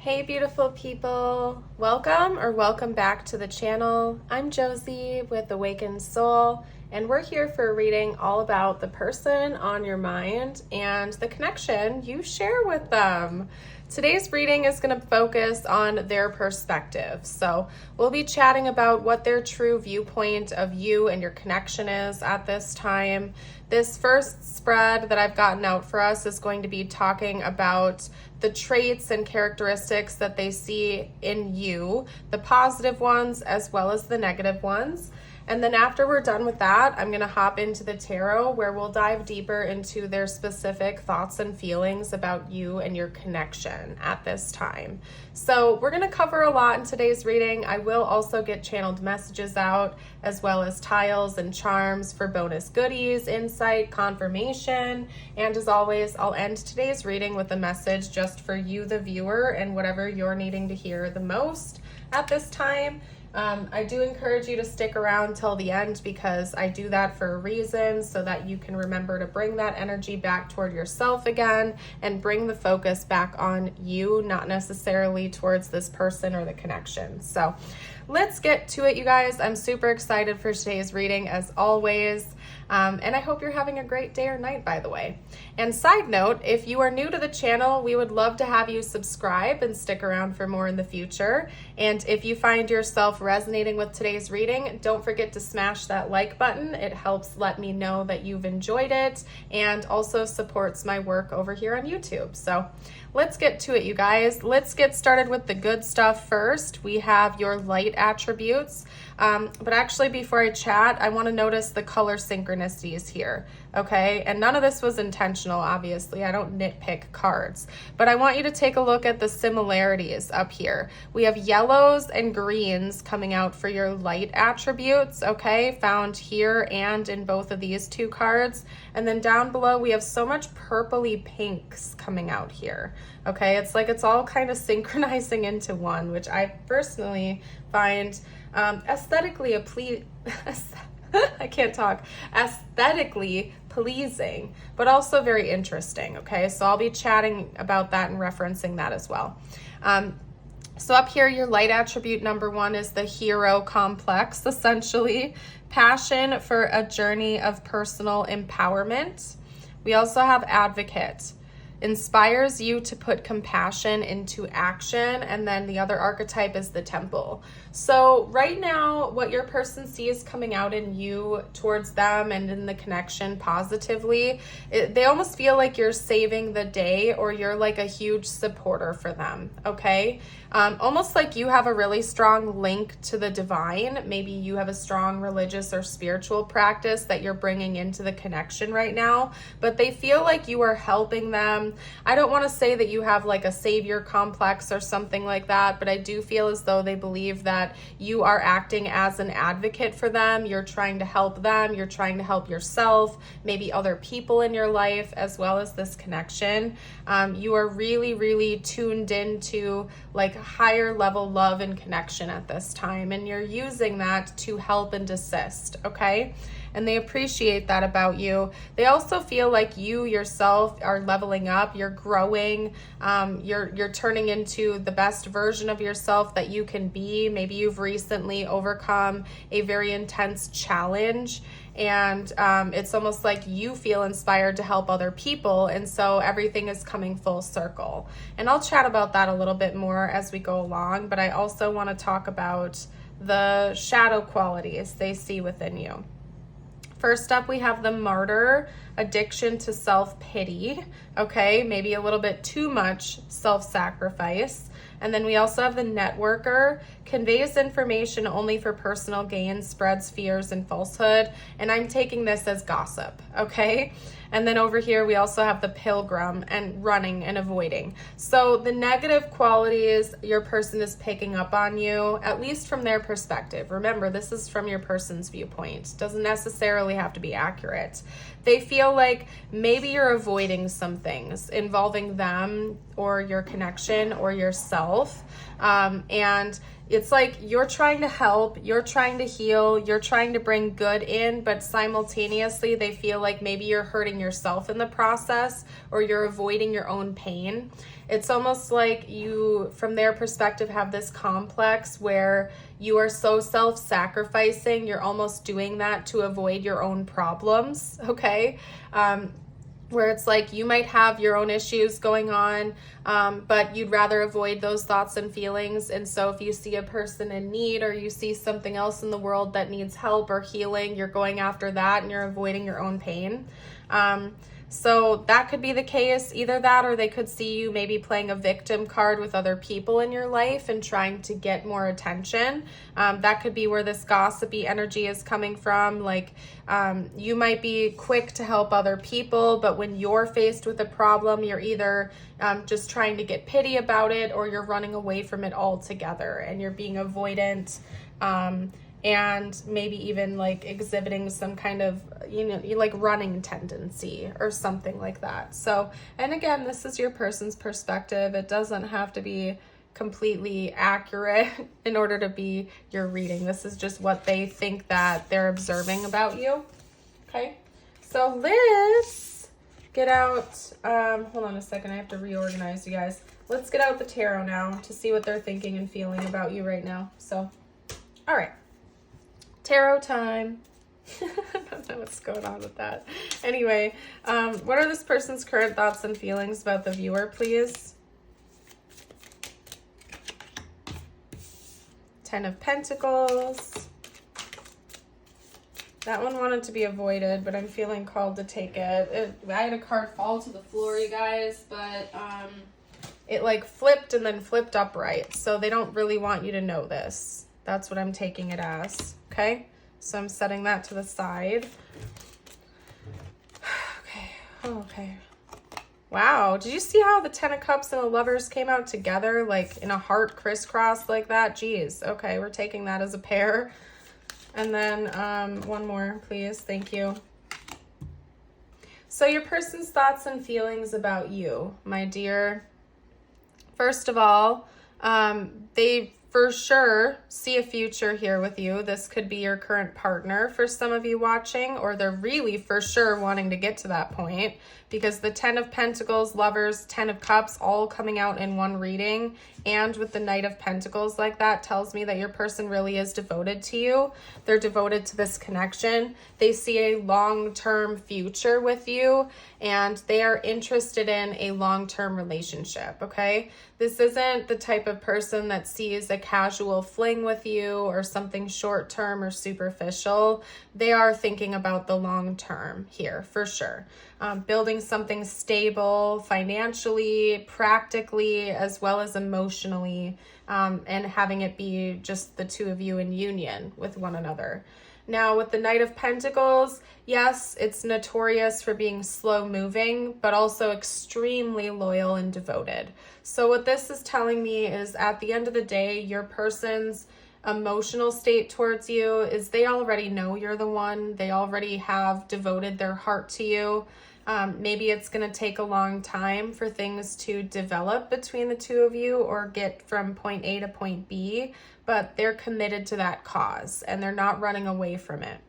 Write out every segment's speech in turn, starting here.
Hey beautiful people, welcome back to the channel. I'm Josie with Awakened Soul, and we're here for a reading all about the person on your mind and the connection you share with them. Today's reading is going to focus on their perspective. So we'll be chatting about what their true viewpoint of you and your connection is at this time. This first spread that I've gotten out for us is going to be talking about the traits and characteristics that they see in you, the positive ones as well as the negative ones. And then after we're done with that, I'm going to hop into the tarot where we'll dive deeper into their specific thoughts and feelings about you and your connection at this time. So we're going to cover a lot in today's reading. I will also get channeled messages out as well as tiles and charms for bonus goodies, insight, confirmation. And as always, I'll end today's reading with a message just for you, the viewer, and whatever you're needing to hear the most at this time. I do encourage you to stick around till the end because I do that for a reason, so that you can remember to bring that energy back toward yourself again and bring the focus back on you, not necessarily towards this person or the connection. So let's get to it, you guys. I'm super excited for today's reading as always. And I hope you're having a great day or night, by the way. And side note, if you are new to the channel, we would love to have you subscribe and stick around for more in the future. And if you find yourself resonating with today's reading, don't forget to smash that like button. It helps let me know that you've enjoyed it and also supports my work over here on YouTube. So let's get to it, you guys. Let's get started with the good stuff first. We have your light attributes. But actually, before I chat, I want to notice the color synchronicities here, okay? And none of this was intentional, obviously. I don't nitpick cards. But I want you to take a look at the similarities up here. We have yellows and greens coming out for your light attributes, okay? Found here and in both of these two cards. And then down below, we have so much purpley pinks coming out here, okay? It's like it's all kind of synchronizing into one, which I personally find aesthetically aesthetically pleasing, but also very interesting, okay? So I'll be chatting about that and referencing that as well. So up here, your light attribute number 1 is the hero complex, essentially. Passion for a journey of personal empowerment. We also have advocate. Inspires you to put compassion into action. And then the other archetype is the temple. So right now, what your person sees coming out in you towards them and in the connection positively, they almost feel like you're saving the day, or you're like a huge supporter for them, okay? Almost like you have a really strong link to the divine. Maybe you have a strong religious or spiritual practice that you're bringing into the connection right now, but they feel like you are helping them. I don't want to say that you have like a savior complex or something like that, but I do feel as though they believe that you are acting as an advocate for them. You're trying to help them. You're trying to help yourself, maybe other people in your life, as well as this connection. You are really, really tuned into like higher level love and connection at this time, and you're using that to help and assist, okay? And they appreciate that about you. They also feel like you yourself are leveling up, you're growing, you're turning into the best version of yourself that you can be. Maybe you've recently overcome a very intense challenge, and it's almost like you feel inspired to help other people, and so everything is coming full circle. And I'll chat about that a little bit more as we go along, but I also want to talk about the shadow qualities they see within you. First up, we have the martyr, addiction to self-pity, okay? Maybe a little bit too much self-sacrifice. And then we also have the networker, conveys information only for personal gain, spreads fears and falsehood. And I'm taking this as gossip, okay? And then over here, we also have the pilgrim and running and avoiding. So the negative qualities your person is picking up on you, at least from their perspective. Remember, this is from your person's viewpoint. Doesn't necessarily have to be accurate. They feel like maybe you're avoiding some things involving them or your connection or yourself. And It's like you're trying to help, you're trying to heal, you're trying to bring good in, but simultaneously they feel like maybe you're hurting yourself in the process or you're avoiding your own pain. It's almost like you, from their perspective, have this complex where you are so self-sacrificing, you're almost doing that to avoid your own problems, okay? Where it's like you might have your own issues going on, but you'd rather avoid those thoughts and feelings. And so if you see a person in need or you see something else in the world that needs help or healing, you're going after that and you're avoiding your own pain. So that could be the case, either that or they could see you maybe playing a victim card with other people in your life and trying to get more attention. That could be where this gossipy energy is coming from. Like you might be quick to help other people, but when you're faced with a problem, you're either just trying to get pity about it or you're running away from it altogether and you're being avoidant. And maybe even like exhibiting some kind of, like running tendency or something like that. So, and again, this is your person's perspective. It doesn't have to be completely accurate in order to be your reading. This is just what they think that they're observing about you. Okay. So let's get out, hold on a second. I have to reorganize, you guys. Let's get out the tarot now to see what they're thinking and feeling about you right now. So, all right. Tarot time. I don't know what's going on with that. Anyway, what are this person's current thoughts and feelings about the viewer, please? 10 of Pentacles. That one wanted to be avoided, but I'm feeling called to take it. I had a card fall to the floor, you guys, but it like flipped and then flipped upright. So they don't really want you to know this. That's what I'm taking it as. Okay, so I'm setting that to the side. Okay, okay. Wow, did you see how the 10 of Cups and the Lovers came out together, like in a heart crisscross like that? Jeez, okay, we're taking that as a pair. And then one more, please, thank you. So your person's thoughts and feelings about you, my dear. First of all, they for sure see a future here with you. This could be your current partner for some of you watching, or they're really for sure wanting to get to that point, because the 10 of Pentacles, Lovers, 10 of Cups, all coming out in one reading, and with the Knight of Pentacles like that, tells me that your person really is devoted to you. They're devoted to this connection. They see a long-term future with you, and they are interested in a long-term relationship, okay? This isn't the type of person that sees a casual fling with you or something short-term or superficial. They are thinking about the long-term here, for sure. Building something stable financially, practically, as well as emotionally, and having it be just the two of you in union with one another. Now, with the Knight of Pentacles, yes, it's notorious for being slow moving, but also extremely loyal and devoted. So what this is telling me is at the end of the day, your person's emotional state towards you is they already know you're the one. They already have devoted their heart to you. Maybe it's going to take a long time for things to develop between the two of you or get from point A to point B, but they're committed to that cause and they're not running away from it.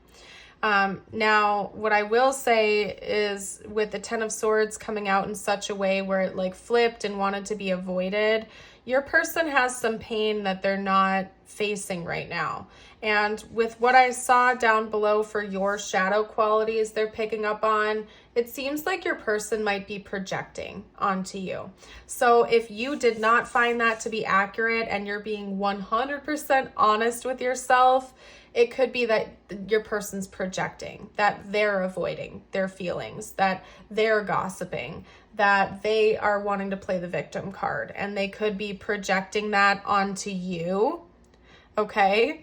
Now, what I will say is with the 10 of Swords coming out in such a way where it like flipped and wanted to be avoided, your person has some pain that they're not facing right now. And with what I saw down below for your shadow qualities they're picking up on, it seems like your person might be projecting onto you. So if you did not find that to be accurate and you're being 100% honest with yourself, it could be that your person's projecting, that they're avoiding their feelings, that they're gossiping, that they are wanting to play the victim card, and they could be projecting that onto you, okay?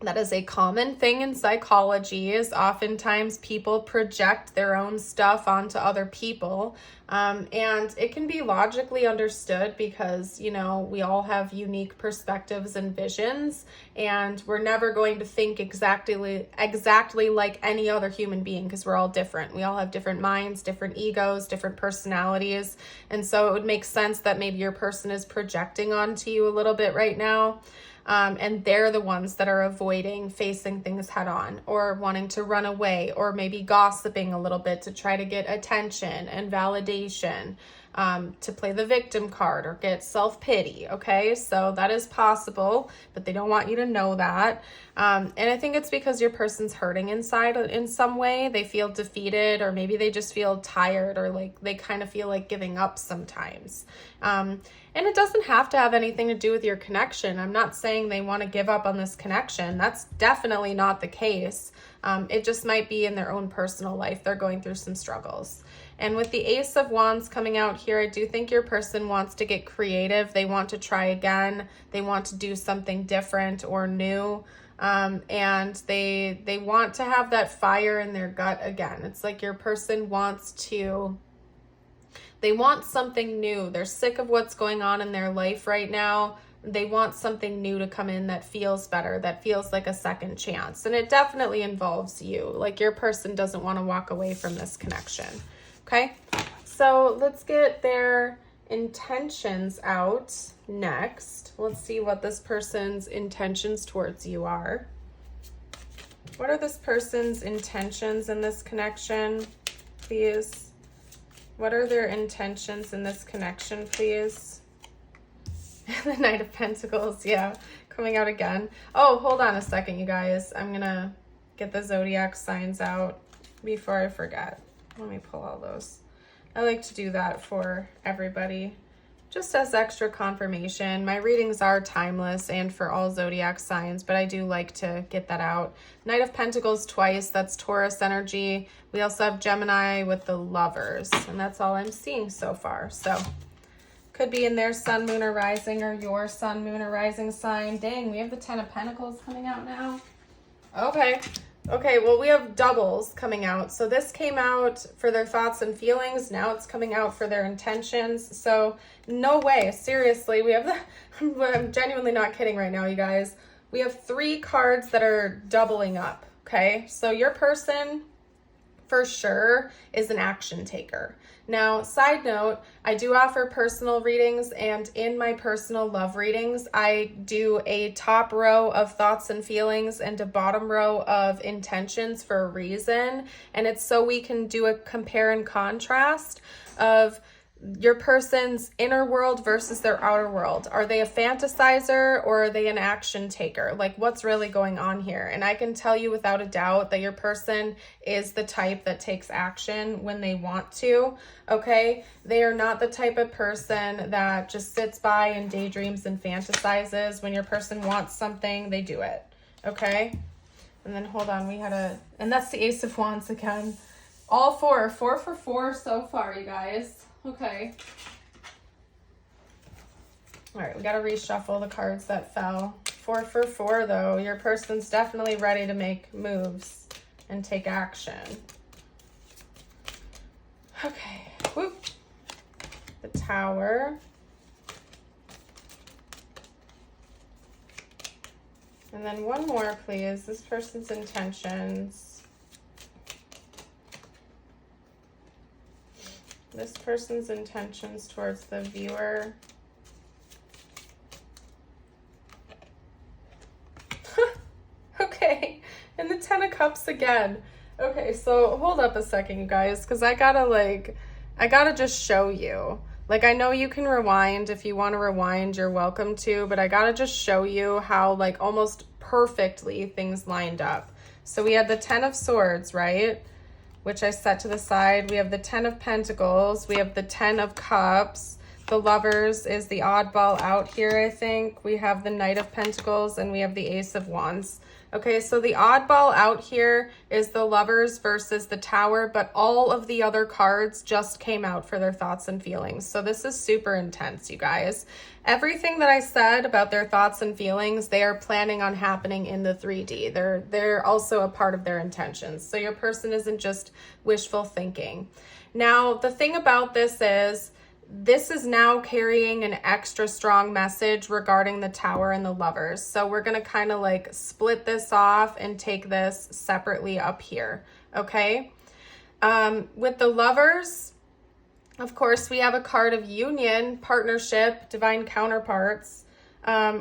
That is a common thing in psychology, is oftentimes people project their own stuff onto other people. And it can be logically understood because, you know, we all have unique perspectives and visions, and we're never going to think exactly like any other human being because we're all different. We all have different minds, different egos, different personalities. And so it would make sense that maybe your person is projecting onto you a little bit right now. And they're the ones that are avoiding facing things head on, or wanting to run away, or maybe gossiping a little bit to try to get attention and validation, to play the victim card or get self-pity. Okay, so that is possible, but they don't want you to know that. And I think it's because your person's hurting inside in some way. They feel defeated, or maybe they just feel tired, or like they kind of feel like giving up sometimes. And it doesn't have to have anything to do with your connection. I'm not saying they want to give up on this connection. That's definitely not the case. It just might be in their own personal life. They're going through some struggles. And with the Ace of Wands coming out here, I do think your person wants to get creative. They want to try again. They want to do something different or new. And they want to have that fire in their gut again. It's like your person they want something new. They're sick of what's going on in their life right now. They want something new to come in that feels better, that feels like a second chance. And it definitely involves you. Like your person doesn't want to walk away from this connection. Okay, so let's get their intentions out next. Let's see what this person's intentions towards you are. What are this person's intentions in this connection, please? What are their intentions in this connection, please? The Knight of Pentacles, yeah, coming out again. Oh, hold on a second, you guys. I'm going to get the zodiac signs out before I forget. Let me pull all those. I like to do that for everybody, just as extra confirmation. My readings are timeless and for all zodiac signs, but I do like to get that out. Knight of Pentacles twice, that's Taurus energy. We also have Gemini with the Lovers, and that's all I'm seeing so far. So could be in their sun, moon, or rising, or your sun, moon, or rising sign. Dang, we have the Ten of Pentacles coming out now. Okay, well, we have doubles coming out. So this came out for their thoughts and feelings. Now it's coming out for their intentions. So no way, seriously, we have I'm genuinely not kidding right now, you guys. We have 3 cards that are doubling up, okay? So your person, for sure, is an action taker. Now, side note, I do offer personal readings, and in my personal love readings, I do a top row of thoughts and feelings and a bottom row of intentions for a reason. And it's so we can do a compare and contrast of your person's inner world versus their outer world. Are they a fantasizer or are they an action taker? Like, what's really going on here? And I can tell you without a doubt that your person is the type that takes action when they want to, okay? They are not the type of person that just sits by and daydreams and fantasizes. When your person wants something, they do it, okay? And then hold on, and that's the Ace of Wands again. All 4 for 4 so far, you guys. Okay. All right, we got to reshuffle the cards that fell. 4 for 4, though. Your person's definitely ready to make moves and take action. Okay. Whoop. The Tower. And then one more, please. This person's intentions. This person's intentions towards the viewer. Okay, and the Ten of Cups again. Okay, so hold up a second, you guys, because I gotta just show you. Like, I know you can rewind. If you want to rewind, you're welcome to, but I gotta just show you how, like, almost perfectly things lined up. So we had the Ten of Swords, right? Which I set to the side. We have the Ten of Pentacles. We have the Ten of Cups. The Lovers is the oddball out here, I think. We have the Knight of Pentacles, and we have the Ace of Wands. Okay, so the oddball out here is the Lovers versus the Tower, but all of the other cards just came out for their thoughts and feelings. So this is super intense, you guys. Everything that I said about their thoughts and feelings, they are planning on happening in the 3D. They're also a part of their intentions. So your person isn't just wishful thinking. Now, the thing about this is now carrying an extra strong message regarding the Tower and the Lovers. So we're going to kind of like split this off and take this separately up here, okay? With the Lovers, of course, we have a card of union, partnership, divine counterparts.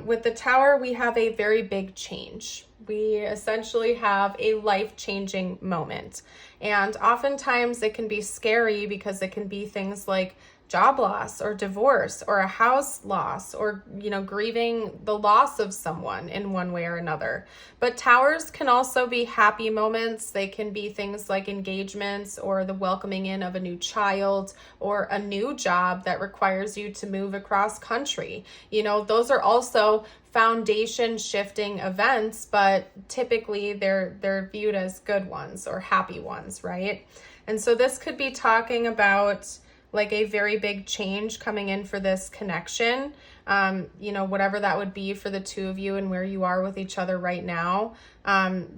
With the Tower, we have a very big change. We essentially have a life-changing moment. And oftentimes it can be scary because it can be things like job loss or divorce or a house loss or, grieving the loss of someone in one way or another. But towers can also be happy moments. They can be things like engagements or the welcoming in of a new child or a new job that requires you to move across country. Those are also foundation shifting events, but typically they're viewed as good ones or happy ones, right? And so this could be talking about like a very big change coming in for this connection, whatever that would be for the two of you and where you are with each other right now.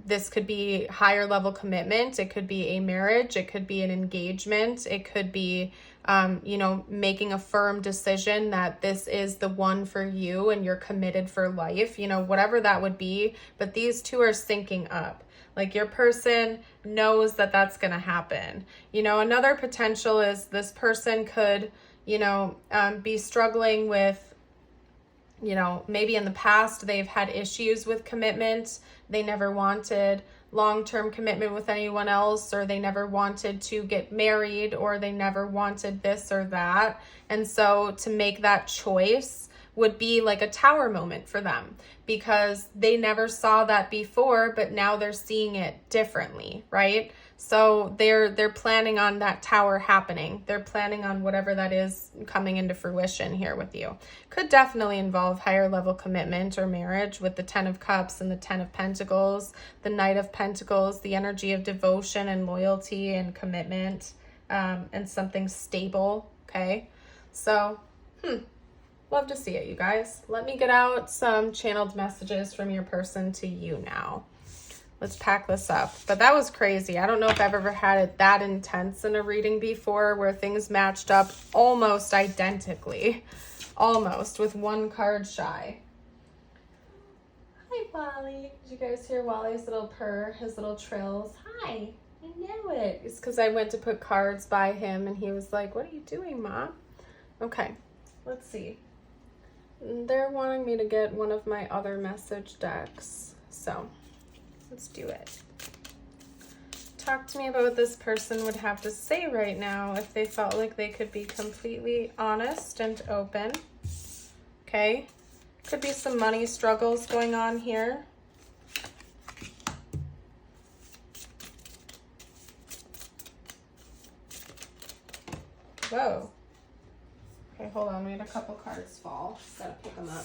This could be higher level commitment. It could be a marriage. It could be an engagement. It could be, making a firm decision that this is the one for you and you're committed for life, whatever that would be. But these two are syncing up. Like your person knows that that's going to happen. Another potential is this person could, be struggling with, maybe in the past they've had issues with commitment. They never wanted long-term commitment with anyone else, or they never wanted to get married, or they never wanted this or that. And so to make that choice would be like a tower moment for them because they never saw that before, but now they're seeing it differently, right? So they're planning on that tower happening. They're planning on whatever that is coming into fruition here with you. Could definitely involve higher level commitment or marriage with the 10 of Cups and the 10 of Pentacles, the Knight of Pentacles, the energy of devotion and loyalty and commitment, and something stable, okay? So, love to see it, you guys. Let me get out some channeled messages from your person to you now. Let's pack this up. But that was crazy. I don't know if I've ever had it that intense in a reading before where things matched up almost identically. Almost, with one card shy. Hi, Wally. Did you guys hear Wally's little purr, his little trills? Hi, I know it. It's because I went to put cards by him and he was like, "What are you doing, Mom?" Okay, let's see. They're wanting me to get one of my other message decks, so let's do it. Talk to me about what this person would have to say right now if they felt like they could be completely honest and open. Okay, could be some money struggles going on here. Whoa. Okay, hold on. We had a couple cards fall. Gotta pick them up.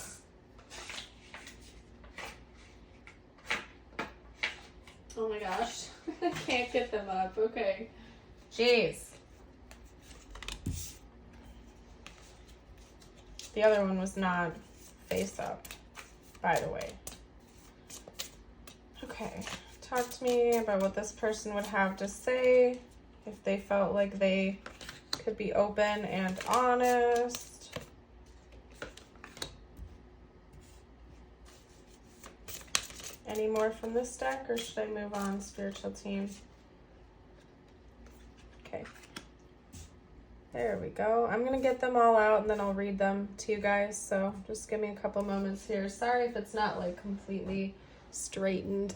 Oh my gosh. I can't get them up. Okay. Jeez. The other one was not face up, by the way. Okay. Talk to me about what this person would have to say if they felt like they could be open and honest. Any more from this deck, or should I move on, spiritual team? Okay. There we go. I'm going to get them all out and then I'll read them to you guys. So just give me a couple moments here. Sorry if it's not like completely straightened.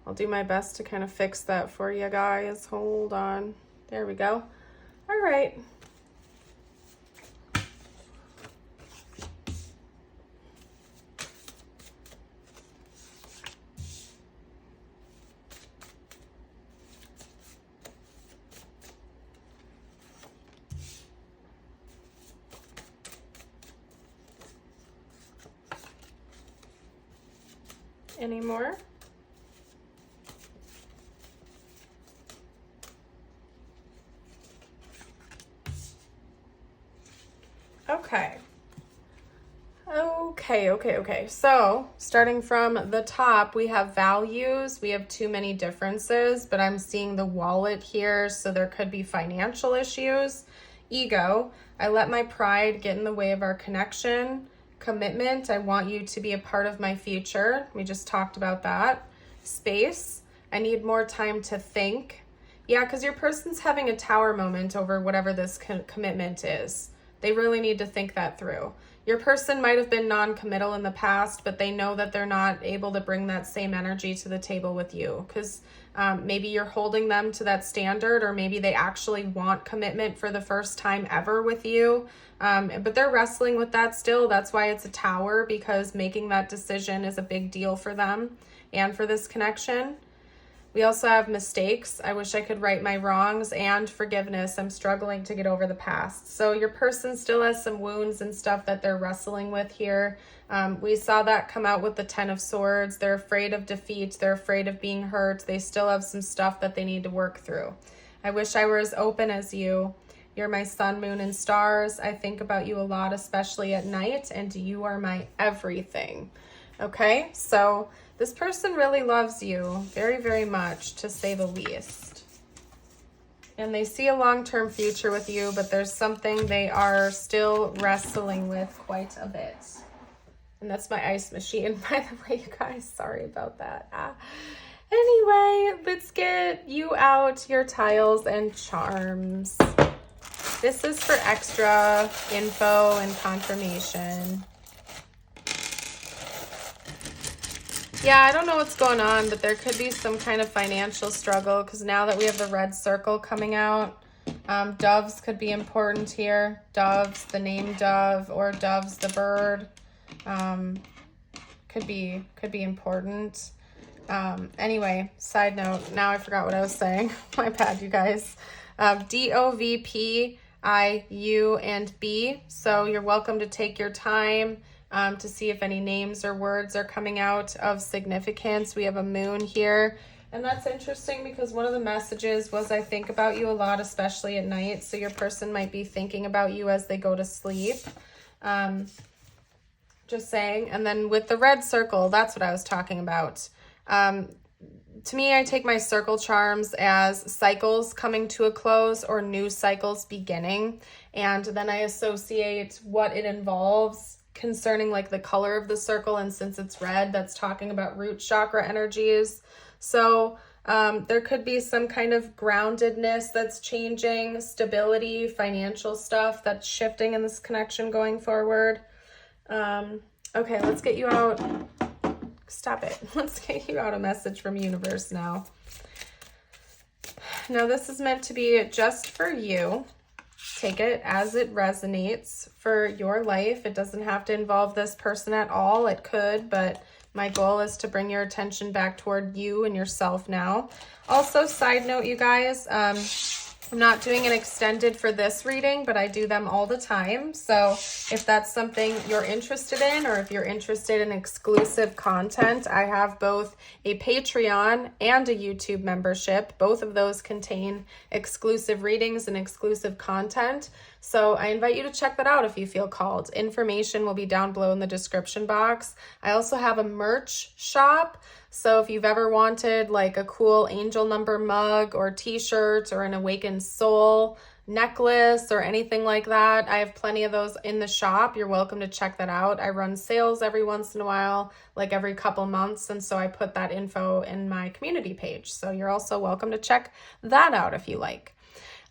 I'll do my best to kind of fix that for you guys. Hold on. There we go. All right. Any more? Okay. Okay. So starting from the top, we have values. We have too many differences, but I'm seeing the wallet here. So there could be financial issues. Ego, I let my pride get in the way of our connection. Commitment, I want you to be a part of my future. We just talked about that. Space, I need more time to think. Yeah, because your person's having a tower moment over whatever this commitment is. They really need to think that through. Your person might have been non-committal in the past, but they know that they're not able to bring that same energy to the table with you because maybe you're holding them to that standard, or maybe they actually want commitment for the first time ever with you. But they're wrestling with that still. That's why it's a tower, because making that decision is a big deal for them and for this connection. We also have mistakes. I wish I could right my wrongs, and forgiveness. I'm struggling to get over the past. So your person still has some wounds and stuff that they're wrestling with here. We saw that come out with the 10 of Swords. They're afraid of defeat. They're afraid of being hurt. They still have some stuff that they need to work through. I wish I were as open as you. You're my sun, moon, and stars. I think about you a lot, especially at night, and you are my everything. Okay, so this person really loves you very, very much, to say the least. And they see a long-term future with you, but there's something they are still wrestling with quite a bit. And that's my ice machine, by the way, you guys. Sorry about that. Anyway, let's get you out your tiles and charms. This is for extra info and confirmation. Yeah, I don't know what's going on, but there could be some kind of financial struggle, because now that we have the red circle coming out, doves could be important here. Doves, the name dove, or doves, the bird, could be important. Anyway, side note, now I forgot what I was saying. My bad, you guys. DOVP, I, U, and B. So you're welcome to take your time to see if any names or words are coming out of significance. We have a moon here, and that's interesting because one of the messages was, I think about you a lot, especially at night. So your person might be thinking about you as they go to sleep. Just saying. And then with the red circle, that's what I was talking about. To me, I take my circle charms as cycles coming to a close or new cycles beginning. And then I associate what it involves concerning like the color of the circle, and since it's red, that's talking about root chakra energies. So there could be some kind of groundedness that's changing, stability, financial stuff that's shifting in this connection going forward. Okay, let's get you out. Stop it. Let's get you out a message from universe now. Now this is meant to be just for you. Take it as it resonates for your life. It doesn't have to involve this person at all. It could, but my goal is to bring your attention back toward you and yourself now. Also, side note, you guys, I'm not doing an extended for this reading, but I do them all the time. So if that's something you're interested in, or if you're interested in exclusive content, I have both a Patreon and a YouTube membership. Both of those contain exclusive readings and exclusive content. So I invite you to check that out if you feel called. Information will be down below in the description box. I also have a merch shop. So if you've ever wanted like a cool angel number mug or t-shirt or an awakened soul necklace or anything like that, I have plenty of those in the shop. You're welcome to check that out. I run sales every once in a while, like every couple months. And so I put that info in my community page. So you're also welcome to check that out if you like.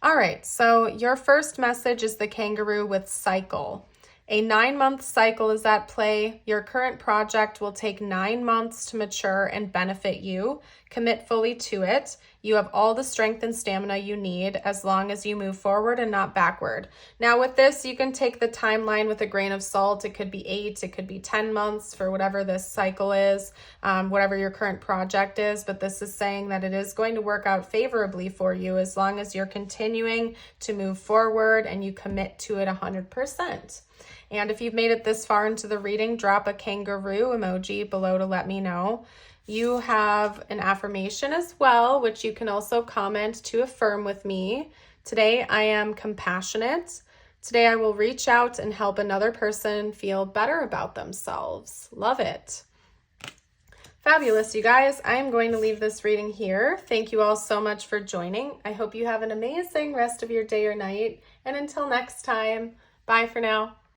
All right, so your first message is the kangaroo with cycle. A 9-month cycle is at play. Your current project will take 9 months to mature and benefit you. Commit fully to it. You have all the strength and stamina you need as long as you move forward and not backward. Now with this, you can take the timeline with a grain of salt. It could be 8, it could be 10 months for whatever this cycle is, whatever your current project is. But this is saying that it is going to work out favorably for you as long as you're continuing to move forward and you commit to it 100%. And if you've made it this far into the reading, drop a kangaroo emoji below to let me know. You have an affirmation as well, which you can also comment to affirm with me. Today, I am compassionate. Today I will reach out and help another person feel better about themselves. Love it. Fabulous, you guys. I am going to leave this reading here. Thank you all so much for joining. I hope you have an amazing rest of your day or night. And until next time, bye for now.